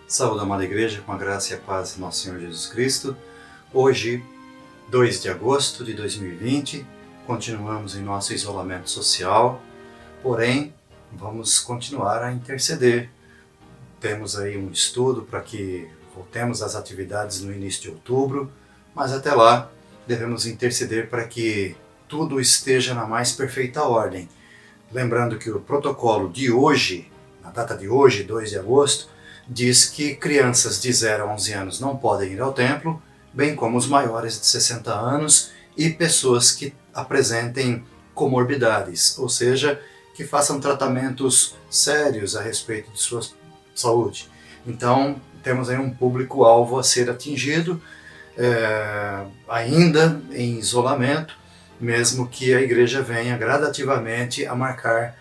Saúde, amada igreja, com a graça e a paz do nosso Senhor Jesus Cristo. Hoje, 2 de agosto de 2020, continuamos em nosso isolamento social, porém, vamos continuar a interceder. Temos aí um estudo para que voltemos às atividades no início de outubro, mas até lá devemos interceder para que tudo esteja na mais perfeita ordem. Lembrando que o protocolo de hoje, na data de hoje, 2 de agosto, diz que crianças de 0 a 11 anos não podem ir ao templo, bem como os maiores de 60 anos e pessoas que apresentem comorbidades, ou seja, que façam tratamentos sérios a respeito de sua saúde. Então, temos aí um público-alvo a ser atingido, ainda em isolamento, mesmo que a igreja venha gradativamente a marcar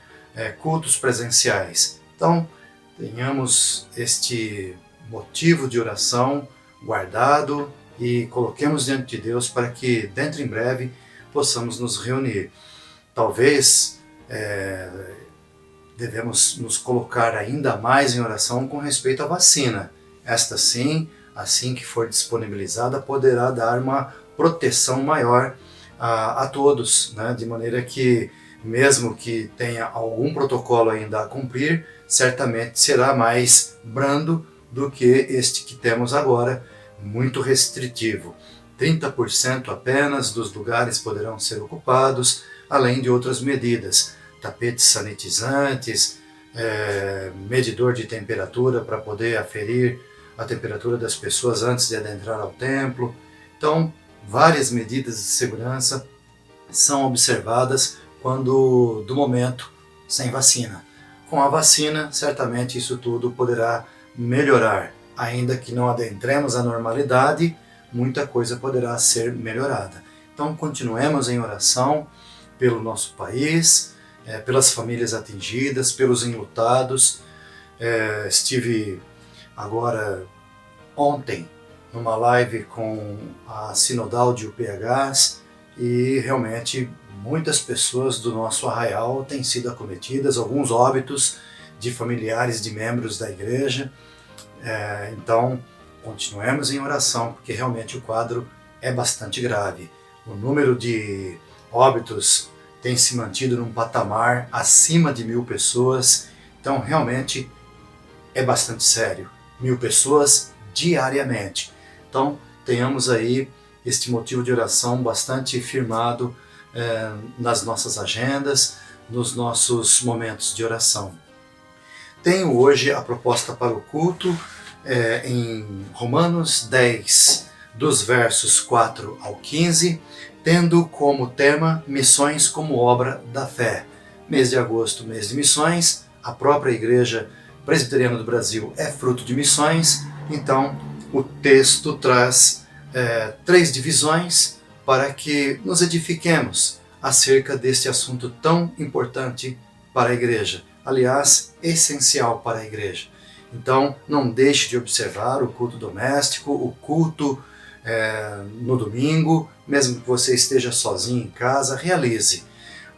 cultos presenciais. Então, tenhamos este motivo de oração guardado e coloquemos diante de Deus para que, dentro em breve, possamos nos reunir. Talvez devemos nos colocar ainda mais em oração com respeito à vacina. Esta sim, assim que for disponibilizada, poderá dar uma proteção maior a todos, né? De maneira que, mesmo que tenha algum protocolo ainda a cumprir, certamente será mais brando do que este que temos agora, muito restritivo. 30% apenas dos lugares poderão ser ocupados, além de outras medidas, tapetes sanitizantes, medidor de temperatura para poder aferir a temperatura das pessoas antes de adentrar ao templo. Então, várias medidas de segurança são observadas quando do momento sem vacina. Com a vacina, certamente isso tudo poderá melhorar. Ainda que não adentremos a normalidade, muita coisa poderá ser melhorada. Então, continuemos em oração pelo nosso país, pelas famílias atingidas, pelos enlutados. Estive agora ontem numa live com a Sinodal de UPHs e realmente muitas pessoas do nosso arraial têm sido acometidas, alguns óbitos de familiares de membros da igreja. Então, continuemos em oração, porque realmente o quadro é bastante grave. O número de óbitos tem se mantido num patamar acima de 1.000 pessoas, então realmente é bastante sério. 1.000 pessoas diariamente. Então, tenhamos aí este motivo de oração bastante firmado nas nossas agendas, nos nossos momentos de oração. Tenho hoje a proposta para o culto em Romanos 10, dos versos 4 ao 15, tendo como tema missões como obra da fé. Mês de agosto, mês de missões, a própria Igreja Presbiteriana do Brasil é fruto de missões, então o texto traz 3 divisões para que nos edifiquemos acerca deste assunto tão importante para a igreja, aliás, essencial para a igreja. Então, não deixe de observar o culto doméstico, o culto no domingo, mesmo que você esteja sozinho em casa, realize.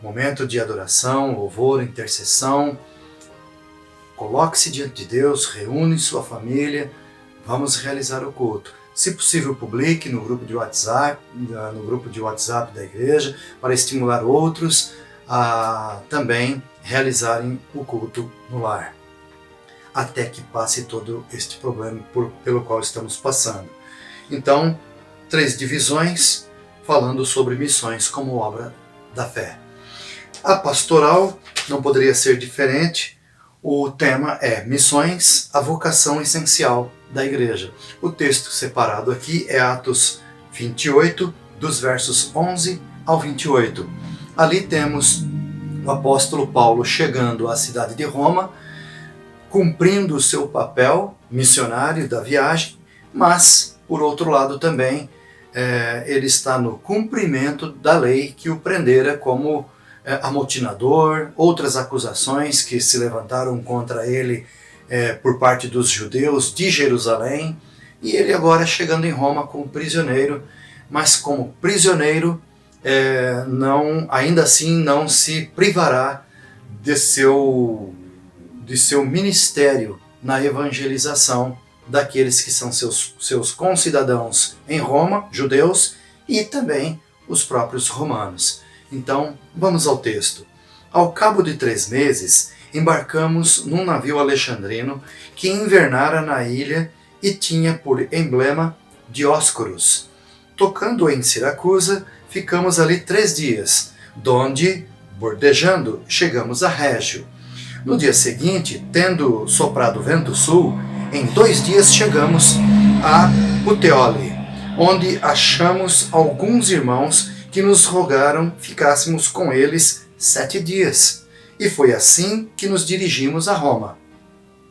Momento de adoração, louvor, intercessão. Coloque-se diante de Deus, reúne sua família, vamos realizar o culto. Se possível, publique no grupo de WhatsApp, da igreja, para estimular outros a também realizarem o culto no lar, até que passe todo este problema pelo qual estamos passando. Então, 3 divisões falando sobre missões como obra da fé. A pastoral não poderia ser diferente. O tema é Missões, a vocação essencial da igreja. O texto separado aqui é Atos 28, dos versos 11 ao 28. Ali temos o apóstolo Paulo chegando à cidade de Roma, cumprindo o seu papel missionário da viagem, mas, por outro lado também, ele está no cumprimento da lei que o prendera como amotinador, outras acusações que se levantaram contra ele por parte dos judeus de Jerusalém, e ele agora chegando em Roma como prisioneiro, mas como prisioneiro ainda assim não se privará de seu ministério na evangelização daqueles que são seus concidadãos em Roma, judeus, e também os próprios romanos. Então, vamos ao texto. Ao cabo de 3 meses, embarcamos num navio alexandrino que invernara na ilha e tinha por emblema Dióscoros. Tocando em Siracusa, ficamos ali 3 dias, donde, bordejando, chegamos a Régio. No dia seguinte, tendo soprado vento sul, em 2 dias chegamos a Puteoli, onde achamos alguns irmãos que nos rogaram ficássemos com eles 7 dias. E foi assim que nos dirigimos a Roma.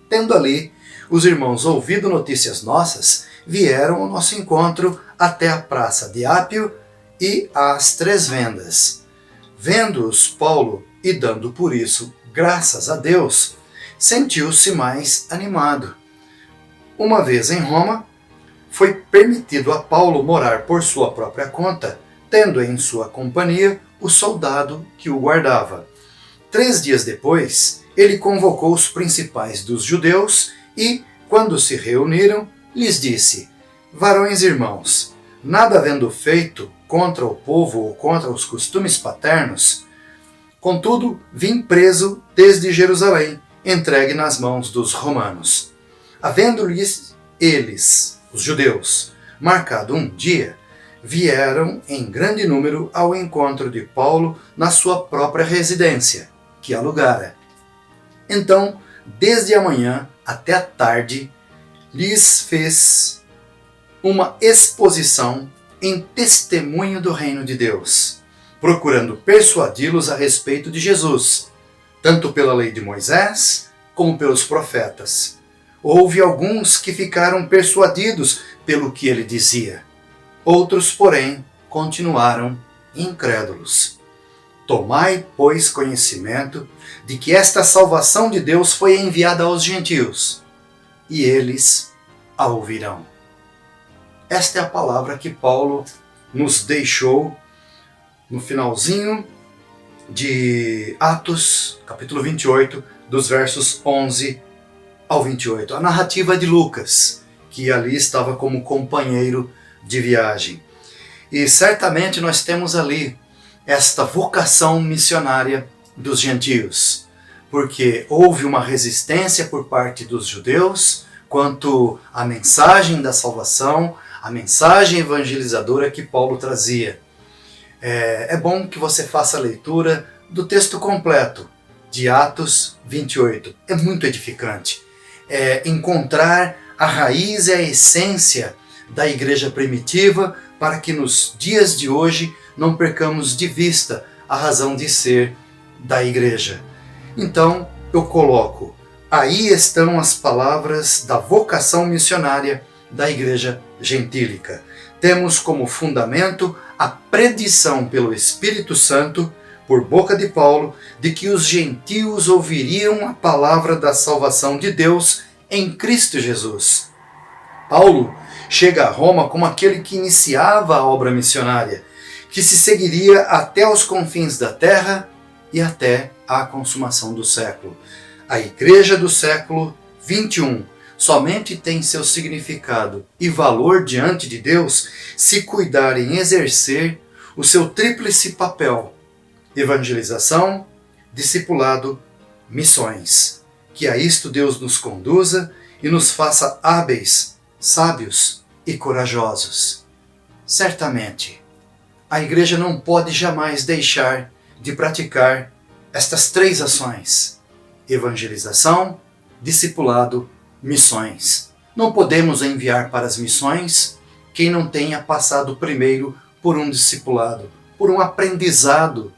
Tendo ali os irmãos ouvido notícias nossas, vieram ao nosso encontro até a praça de Ápio e às 3 Vendas. Vendo-os Paulo, e dando por isso graças a Deus, sentiu-se mais animado. Uma vez em Roma, foi permitido a Paulo morar por sua própria conta, tendo em sua companhia o soldado que o guardava. 3 dias depois, ele convocou os principais dos judeus e, quando se reuniram, lhes disse: varões irmãos, nada havendo feito contra o povo ou contra os costumes paternos, contudo, vim preso desde Jerusalém, entregue nas mãos dos romanos. Havendo-lhes eles, os judeus, marcado um dia, vieram em grande número ao encontro de Paulo na sua própria residência, que alugara. Então, desde a manhã até a tarde, lhes fez uma exposição em testemunho do reino de Deus, procurando persuadi-los a respeito de Jesus, tanto pela lei de Moisés como pelos profetas. Houve alguns que ficaram persuadidos pelo que ele dizia. Outros, porém, continuaram incrédulos. Tomai, pois, conhecimento de que esta salvação de Deus foi enviada aos gentios, e eles a ouvirão. Esta é a palavra que Paulo nos deixou no finalzinho de Atos, capítulo 28, dos versos 11 ao 28. A narrativa de Lucas, que ali estava como companheiro de viagem. E certamente nós temos ali esta vocação missionária dos gentios, porque houve uma resistência por parte dos judeus quanto à mensagem da salvação, a mensagem evangelizadora que Paulo trazia. É bom que você faça a leitura do texto completo de Atos 28. É muito edificante. Encontrar a raiz e a essência da igreja primitiva para que nos dias de hoje não percamos de vista a razão de ser da igreja. Então, eu coloco, aí estão as palavras da vocação missionária da igreja gentílica. Temos como fundamento a predição pelo Espírito Santo, por boca de Paulo, de que os gentios ouviriam a palavra da salvação de Deus em Cristo Jesus. Paulo chega a Roma como aquele que iniciava a obra missionária, que se seguiria até os confins da terra e até a consumação do século. A igreja do século 21 somente tem seu significado e valor diante de Deus se cuidar em exercer o seu tríplice papel: evangelização, discipulado, missões. Que a isto Deus nos conduza e nos faça hábeis, sábios e corajosos. Certamente, a igreja não pode jamais deixar de praticar estas 3 ações: evangelização, discipulado, missões. Não podemos enviar para as missões quem não tenha passado primeiro por um discipulado, por um aprendizado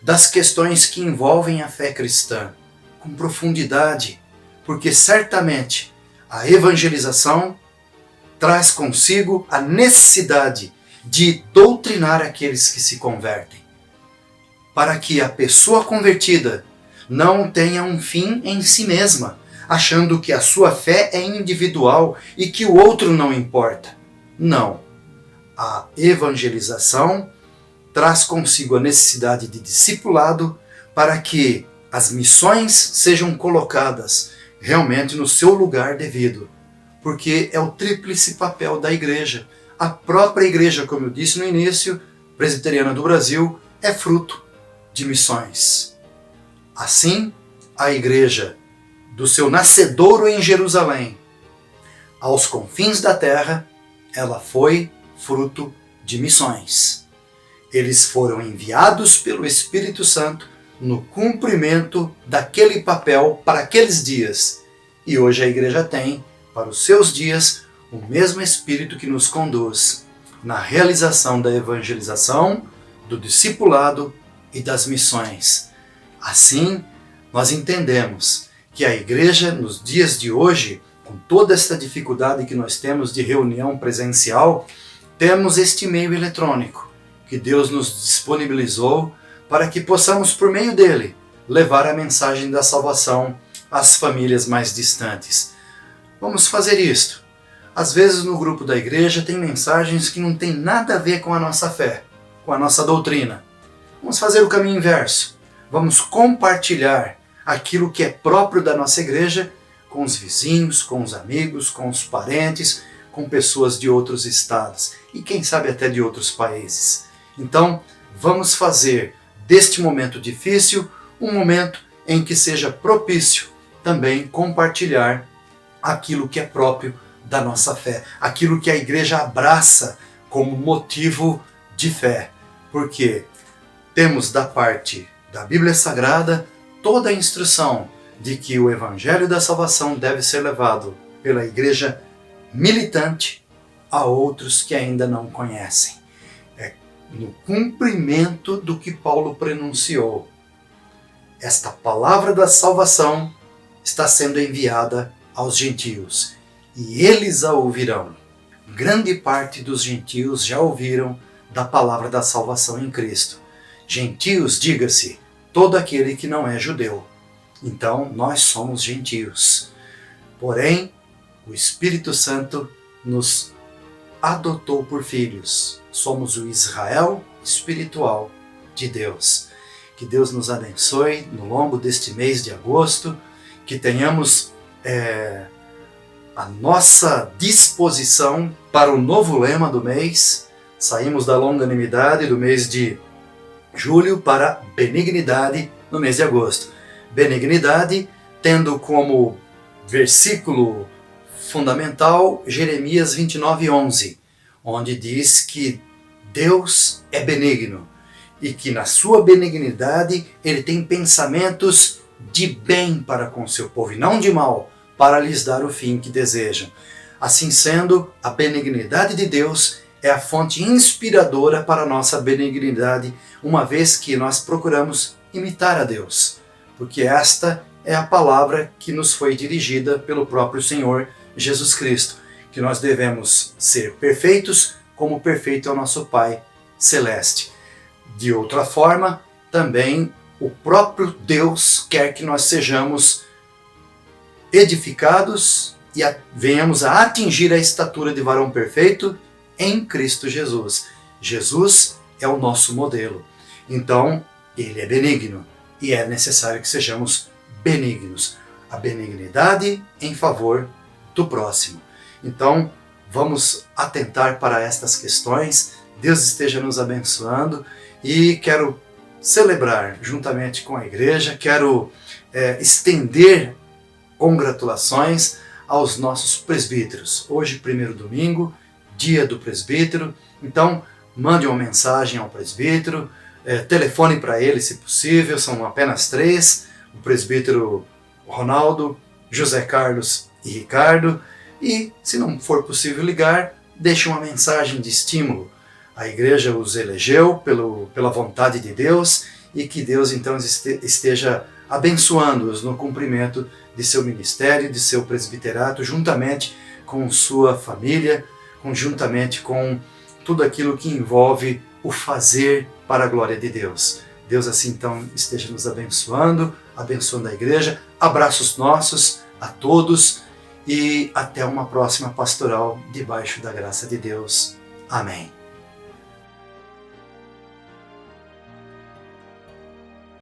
das questões que envolvem a fé cristã, com profundidade, porque certamente a evangelização traz consigo a necessidade de doutrinar aqueles que se convertem, para que a pessoa convertida não tenha um fim em si mesma, achando que a sua fé é individual e que o outro não importa. Não. A evangelização traz consigo a necessidade de discipulado para que as missões sejam colocadas realmente no seu lugar devido, porque é o tríplice papel da igreja. A própria igreja, como eu disse no início, presbiteriana do Brasil, é fruto de missões. Assim, a igreja, do seu nascedouro em Jerusalém aos confins da terra, ela foi fruto de missões. Eles foram enviados pelo Espírito Santo no cumprimento daquele papel para aqueles dias. E hoje a igreja tem, para os seus dias, o mesmo Espírito que nos conduz na realização da evangelização, do discipulado e das missões. Assim, nós entendemos que a igreja, nos dias de hoje, com toda esta dificuldade que nós temos de reunião presencial, temos este meio eletrônico que Deus nos disponibilizou para que possamos, por meio dele, levar a mensagem da salvação às famílias mais distantes. Vamos fazer isto. Às vezes no grupo da igreja tem mensagens que não tem nada a ver com a nossa fé, com a nossa doutrina. Vamos fazer o caminho inverso. Vamos compartilhar aquilo que é próprio da nossa igreja com os vizinhos, com os amigos, com os parentes, com pessoas de outros estados e quem sabe até de outros países. Então, vamos fazer deste momento difícil um momento em que seja propício também compartilhar aquilo que é próprio da nossa fé, aquilo que a igreja abraça como motivo de fé, porque temos da parte da Bíblia Sagrada toda a instrução de que o Evangelho da Salvação deve ser levado pela igreja militante a outros que ainda não conhecem. É no cumprimento do que Paulo pronunciou. Esta palavra da salvação está sendo enviada aos gentios e eles a ouvirão. Grande parte dos gentios já ouviram da palavra da salvação em Cristo. Gentios, diga-se, todo aquele que não é judeu. Então, nós somos gentios. Porém, o Espírito Santo nos adotou por filhos. Somos o Israel espiritual de Deus. Que Deus nos abençoe no longo deste mês de agosto, que tenhamos a nossa disposição para o novo lema do mês. Saímos da longanimidade do mês de julho para benignidade no mês de agosto. Benignidade tendo como versículo fundamental Jeremias 29:11, onde diz que Deus é benigno e que na sua benignidade ele tem pensamentos de bem para com seu povo e não de mal, para lhes dar o fim que desejam. Assim sendo, a benignidade de Deus é a fonte inspiradora para a nossa benignidade, uma vez que nós procuramos imitar a Deus, porque esta é a palavra que nos foi dirigida pelo próprio Senhor Jesus Cristo, que nós devemos ser perfeitos como perfeito é o nosso Pai Celeste. De outra forma, também o próprio Deus quer que nós sejamos edificados e venhamos a atingir a estatura de varão perfeito em Cristo Jesus. Jesus é o nosso modelo. Então, ele é benigno e é necessário que sejamos benignos. A benignidade em favor do próximo. Então, vamos atentar para estas questões. Deus esteja nos abençoando e quero celebrar juntamente com a igreja, quero estender congratulações aos nossos presbíteros. Hoje, primeiro domingo, dia do presbítero, então mande uma mensagem ao presbítero, telefone para ele se possível, são apenas 3, o presbítero Ronaldo, José Carlos e Ricardo, e se não for possível ligar, deixe uma mensagem de estímulo. A igreja os elegeu pela vontade de Deus e que Deus então esteja abençoando-os no cumprimento de seu ministério, de seu presbiterato, juntamente com sua família, conjuntamente com tudo aquilo que envolve o fazer para a glória de Deus. Deus assim então esteja nos abençoando, abençoando a igreja. Abraços nossos a todos e até uma próxima pastoral debaixo da graça de Deus. Amém.